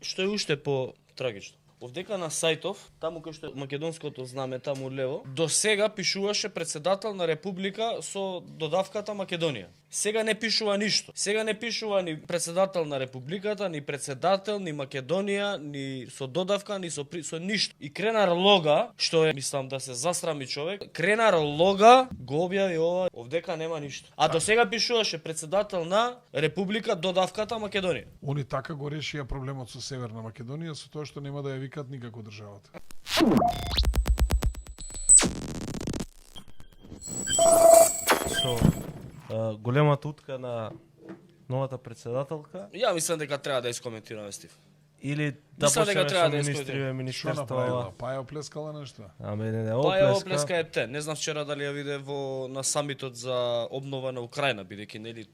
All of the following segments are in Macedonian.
Што е уште по трагично. Овдека на сајтов, таму кај што е македонското знаме, таму лево, до сега пишуваше председател на Република со додавката Македонија. Сега не пишува ништо. Сега не пишува ни председател на Републиката, ни председател, ни Македонија, ни со додавка, ни со ништо. И Кренар Лога, што е, мислам да се засрами човек, Кренар Лога го објави ова, овдека нема ништо. А до сега пишуваше председател на Република, додавката Македонија. Они така го решија проблемот со Северна Македонија со тоа што нема да ја викат никако државата. Големата утка на новата председателка Ја мислам дека треба да искоментираме, Стив. или да Мислам дека почнеме треба со да министри Што министерства. направила? Па ја оплескала нешто? Аме не, Па ја оплеска. оплеска епте. Не знам вчера дали ја виде на самитот за обнова на Украина, бидејќи нели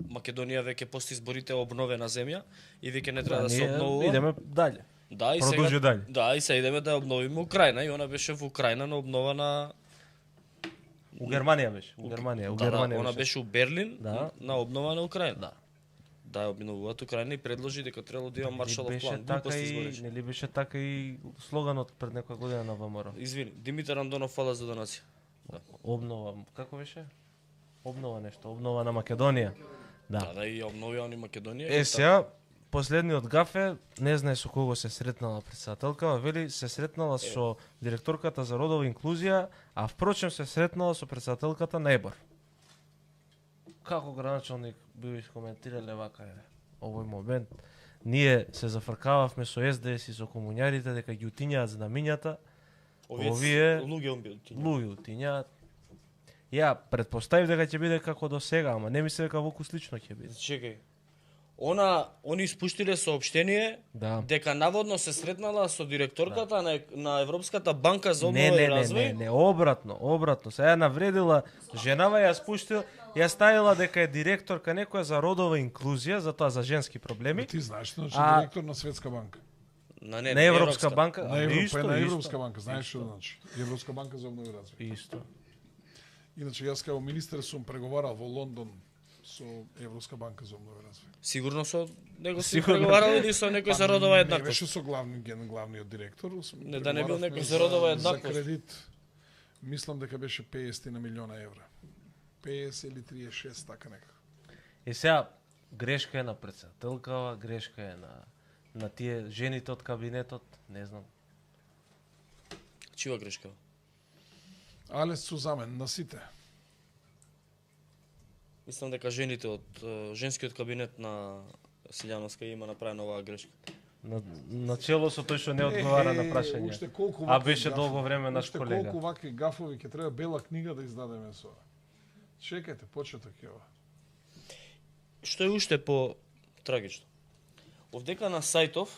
Македонија веќе после изборите е обновена земја и веќе не треба да се ние обновува. идеме дале. Да, и Продолжи сега дале. Да, и сега идеме да обновиме Украина и она беше во Украина на обнова на У Германија беше. У Германија, Да, она беше у Берлин Да. на обнова на Украина. Да. Да, обновуваат Украина и предложи дека требало да има Маршалов Беше план. така Глупости и избориш. нели беше така и слоганот пред некоја година на ВМРО. Извини, Димитар Андонов, фала за донација. Обнова, како беше? Обнова нешто, обнова на Македонија. Да, да, и обновија они Македонија. Е, сега, последниот гаф е, не знае со кого се сретнала председателка, вели се сретнала со директорката за родова инклузија, а впрочем се сретнала со председателката на ЕБОР. Како граначалник би искоментирале вака е овој момент? Ние се зафркававме со СДС и со комуњарите дека ги утињаат знамињата, овие луѓе утињаат. Ја претпоставив дека ќе биде како до сега, ама не мислев дека волку слично ќе биде. Чекај. Они испуштиле соопштение дека наводно се сретнала со директорката на Европската банка за обнова и развој. Не, обратно. Сега ја навредила женава, ја спуштила, ја ставила дека е директорка некоја за родова инклузија, затоа за женски проблеми. Ти знаеш, значи директор на Светска банка. На Европска банка, на Европска банка, знаеш што значи? Европска банка за обнова и развој. Исто. Иначе јас како министер сум преговарал во Лондон со Европска банка за обнова и развој. Сигурно со него си преговарал или со некој за родова еднаквост? Не беше со главниот директор. Не, да не бил некој за родова еднаквост. За кредит, мислам дека беше 50 на милиона евра. 50 или 36, така некако. И сега, грешка е на председателкава, грешка е на тие жените од кабинетот, не знам. Чива грешка? Але су замен на сите. Мислам дека жените од женскиот кабинет на Силјановска има направена оваа грешка. На чело со тој што не одговара на прашање. А беше долго време наш колега. Колку вакви гафови ќе треба бела книга да издадеме со. Чекајте, почеток е ова. Што е уште по трагично. Овдека на сајтов,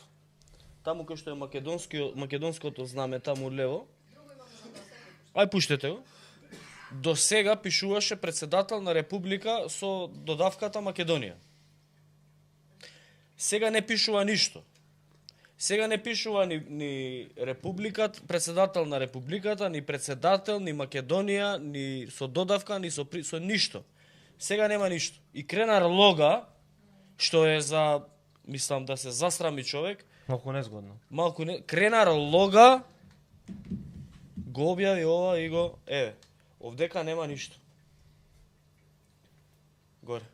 таму кај што е македонското знаме, таму лево. Ај пуштете го. До сега пишуваше председател на Република со додавката Македонија. Сега не пишува ништо. Сега не пишува ни Републикат, председател на Републиката, ни председател, ни Македонија, ни со додавка, ни со ништо. Сега нема ништо. И Кренар Лога, што е за, мислам да се засрами човек. Малку незгодно. Кренар Лога го објави ова и го, еве, овдека нема ништо. Горе.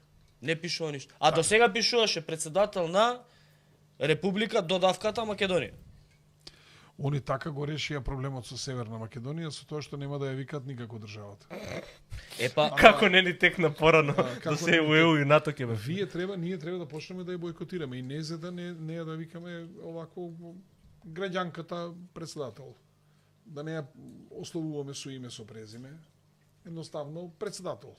Не пишува ништо. А до сега пишуваше председател на Република, додавката Македонија. Они така го решија проблемот со Северна Македонија со тоа што нема да ја викат никако државата. Како не ни текна порано да се ЕУ и НАТО ќе бе. Ние треба да почнеме да ја бојкотираме и не за да не ја да викаме овако граѓанката председател. Да не ја ословуваме со име со презиме. Едноставно председател.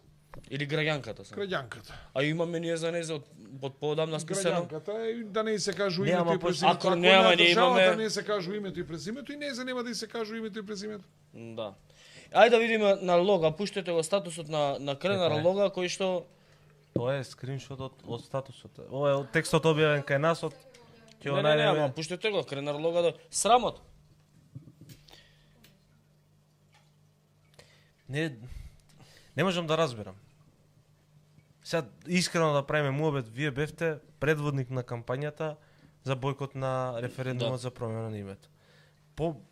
Или граѓанката сам. Граѓанката. А имаме ние за неја од поодамна списано. Граѓанката да не се кажу името и презимето. Ако нема да имаме, да не се кажу името и презимето и не за нема да се кажу името и презимето. Да. Ајде да видиме на Лога, пуштете го статусот на Кренар Лога кој што тоа е скриншот од статусот. Ова е текстот објавен кај нас од ќе го најдеме. Не, пуштете го Кренар Лога срамот. Не можам да разберам. Сега искрено да правиме муабет, вие бевте предводник на кампањата за бойкот на референдумот за промена на името.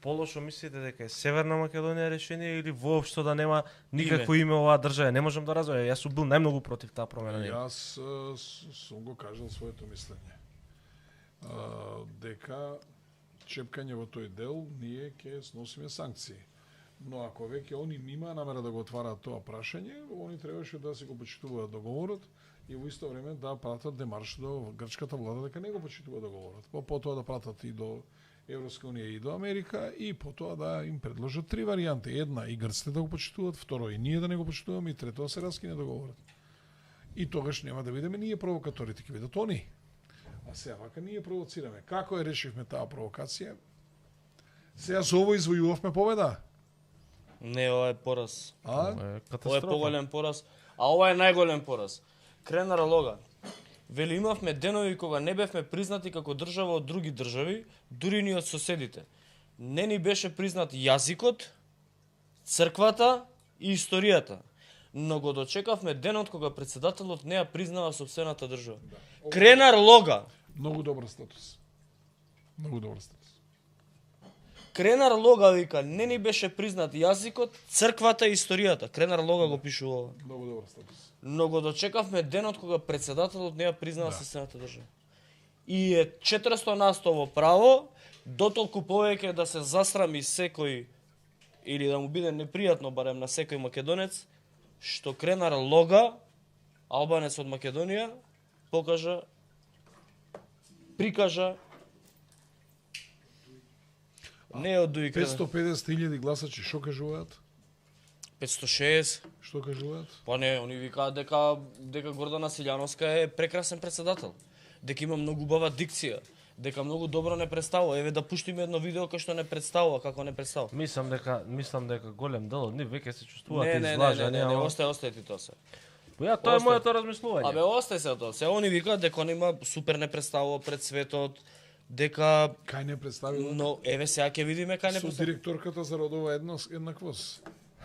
Полошо мислите дека е Северна Македонија решение или воопшто да нема никакво име оваа држава? Не можам да разберам. Јас сум бил најмногу против таа промена на име. Јас сум го кажал своето мислење. Дека чепкање во тој дел ние ќе сносиме санкции. Но ако веќе они нема намера да го отвараат тоа прашање, они требаше да си го почитуваат договорот и во исто време да пратат демарш до грчката влада дека не го почитува договорот. Потоа да пратат и до Европска унија и до Америка и потоа да им предложат три варијанти. Една, и грците да го почитуваат, второ, и ние да не го почитуваме, и трето, да се раскине договорот. И тогаш нема да бидеме ние провокаторите, ќе бидат они. А сега вака ние провоцираме. Како ја решивме таа провокација? Сега со ово извојувавме победа. Не, ова е пораз. Ова е Ова е поголем пораз. А ова е најголем пораз. Кренар Лога. Вели, имавме денови кога не бевме признати како држава од други држави, дури ни од соседите. Не ни беше признат јазикот, црквата и историјата. Но го дочекавме денот кога председателот не ја признава сопствената држава. Кренар Лога. Многу добар статус. Многу добар статус. Кренар Лога вика, не ни беше признат јазикот, црквата и историјата. Кренар Лога го пишува ова. Многу добар статус. Но го дочекавме денот кога председателот не ја признава сопствената држава. И е 400% во право, дотолку повеќе да се засрами секој или да му биде непријатно барем на секој македонец, што Кренар Лога, албанец од Македонија, прикажа не од Дуи Кренар. 550.000 гласачи, што кажуваат? 560. Што кажуваат? Па не, они викаат дека Гордана Силјановска е прекрасен председател. Дека има многу убава дикција, дека многу добро не представува. Еве да пуштиме едно видео кај што не представува, како не представува. Мислам дека голем дел од нив веќе се чувствуваат Не, излажани. остај ти тоа се. Ја, тоа е моето размислување. Абе, остај се тоа. Се они викаат дека он има супер не представува пред светот, дека Кај не представила? но еве сега ќе видиме кај не Со представува. директорката за родова еднаквост.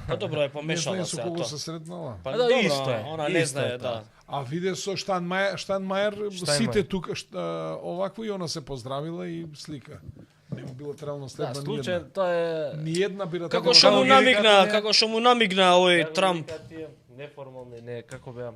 Па добро е Не помешала знае со сега кого тоа. се сретнала. Па Да, добро, исто е, она не исто е знае, тоа. да. А виде со Штанмајер, сите тука овакво и она се поздравила и слика. Нема билатерална Да, следба случај, тоа е... Ниедна билатерална. Како што му ги намигна, викате, како што му намигна овој Трамп Неформални, не, како беа?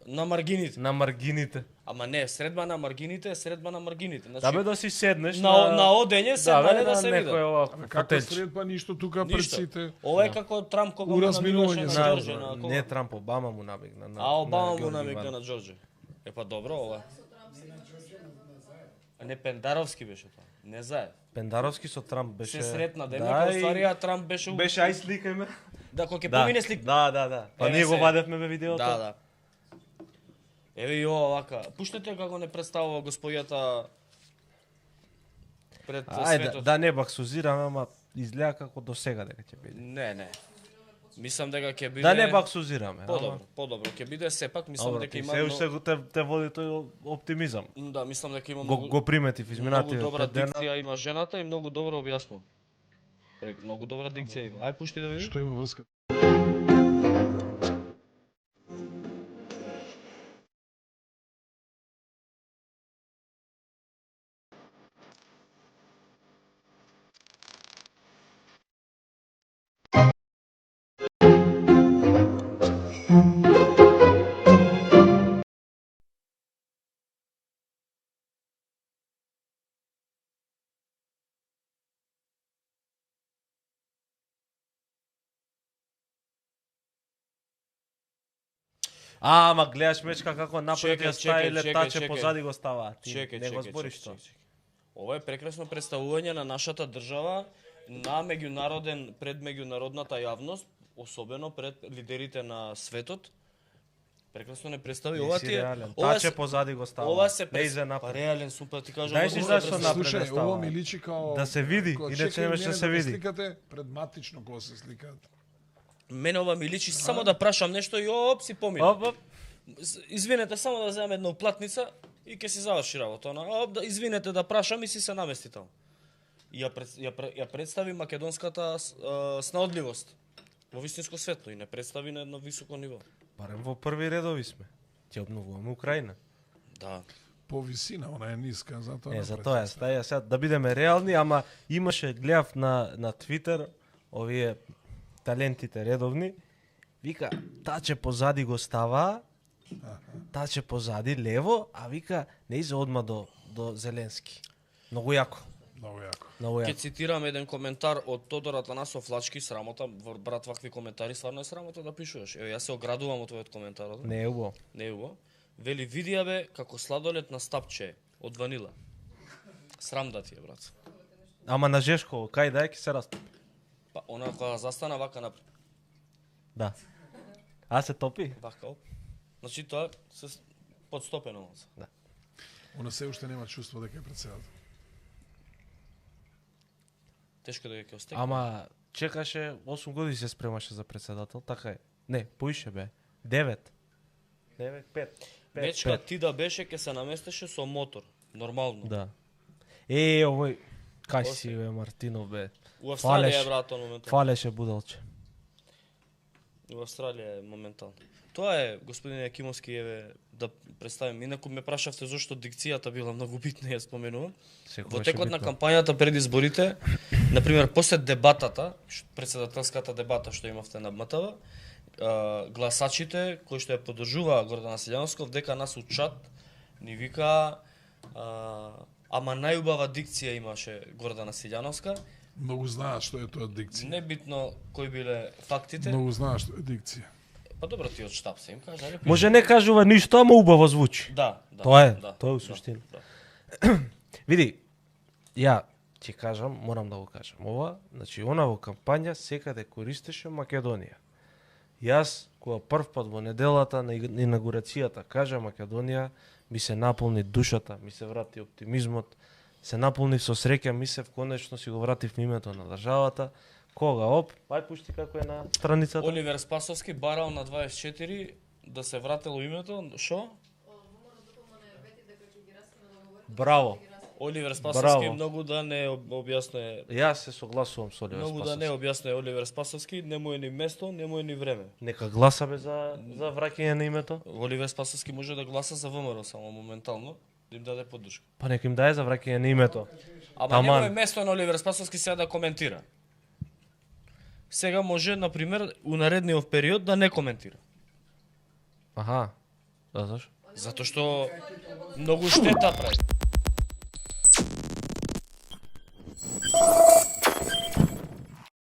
на маргините. На маргините. Ама не, средба на маргините е средба на маргините. Значи, Да бе да си седнеш на одење се бе, да се види. некој овако Каква фотелче. средба, ништо тука пред Ништо. сите. Ова е како Трамп кога му Уразминување намигнаше се. на Џорџе, на Не кога? Трамп, Обама му намигна. А Обама му Георги намигна Иванов. на Џорџе. Е па добро ова. А не Пендаровски беше тоа. Не заед. Пендаровски со Трамп беше. Се сретна дека Да, уствари а Трамп беше Беше ај сликај ме. да кога ќе помине слик. Да. Па Еве ние го се. вадевме бе видеото. Да. Еве и ова вака. Пуштете како не представува господјата пред Ајде, светот. да не баксузираме, ама изгледа како до сега дека ќе биде. Не. Мислам дека ќе биде Да не баксузираме. Подобро ќе биде сепак, мислам Добро, дека ти има се уште те води тој оптимизам. Да, мислам дека има Го приметив многу изминативе добра 5 дена. дикција има жената и многу добро објаснува. Многу добра дикција има. Ај пушти да видиш. Што има врска? Ама гледаш мечка како напред ја стави чекај, летаче чекај. позади го става. Ти Чекај, не го чекај, збориш чекај, тоа. чекај. Ова е прекрасно представување на нашата држава на пред меѓународната јавност, особено пред лидерите на светот. Прекрасно не представи ова Си ти е. реален. Ова Таче се позади го става. ова се не изе па напред. реален сум па ти кажам. Знаеш ли многу зашто добро напред? Слушај, става. ово ми личи као... Да се види, као- иначе чекај немаше да мене се ме види. Сликате предматично кога се сликаат. Мене ова ми личи само да прашам нешто и оп си помина. Оп. Извинете, само да земам една уплатница и ќе си заврши работа. Извинете да прашам и си се намести таму. Ја представи македонската снаодливост во вистинско светло и не представи на едно високо ниво. Барем во први редови сме. Ќе обновуваме Украина. Да. по висина, она е ниска, затоа. Не, за тоа е, стаја сега да бидеме реални, ама имаше гледав на Твитер овие талентите редовни, вика таче позади го става, таче позади лево, а вика не изе одма до Зеленски. Многу јако. Многу јако. Многу Ќе јако. цитирам еден коментар од Тодор Атанасов Лачки, срамота, брат, вакви коментари стварно е срамота да пишуваш. Еве, јас се оградувам од твојот коментар. Не е убаво. Не е убаво. Вели, видија бе како сладолед на стапче од ванила. Срам да ти е, брат. Ама на Жешково, кај да е ќе се растопи. Па, она кога застана вака напред. Да. А се топи? Вака, оп. Значи тоа се подстопено. Она се уште нема чувство дека е председател. Тешко да ќе остекне. Ама чекаше 8 години се спремаше за председател, така е. Не, поише бе. 9. 5. Вечка ти да беше ќе се наместеше со мотор, нормално. Да. Овој кај Осе. си бе Мартинов бе. У Австралија Фалеш. е брат моментално. Фалеше будалче. У Австралија е моментално. Тоа е, господин Јакимовски, еве да представим. Инаку ме прашавте зошто дикцијата била многу битна, ја споменувам. Во текот на кампањата пред изборите, например, после дебатата, председателската дебата што имавте на МТВ, гласачите кои што ја поддржуваа Гордана Силјановска, дека нас учат, ни вика, ама најубава дикција имаше Гордана Силјановска. Многу знаат што е тоа дикција. Небитно кои биле фактите. Многу знаат што е дикција. Па добро, ти од штаб се им кажа, али? Може не кажува ништо, ама убаво звучи. Да. Тоа е, да, тоа е у суштина. Да. Види, ја ќе кажам, морам да го кажам ова, значи она во кампања секаде користеше Македонија. Јас кога прв пат во неделата на инаугурацијата кажа Македонија, ми се наполни душата, ми се врати оптимизмот, се наполни со среќа, мислев конечно си го вратив името на државата. Кога оп, ај пушти како е на страницата. Оливер Спасовски барал на 24 да се вратело името, шо? Браво. Оливер Спасовски Браво. многу да не објасне. Јас се согласувам со Оливер Многу да Спасовски. не објасне Оливер Спасовски, не му е ни место, не му е ни време. Нека гласаме за враќање на името. Оливер Спасовски може да гласа за ВМРО само моментално, да им даде поддршка. Па нека им даде за враќање на името. Ама Таман. нема е место на Оливер Спасовски сега да коментира. Сега може, например, у наредниот период да не коментира. Аха. Да, зашо? Затоа што многу штета прави.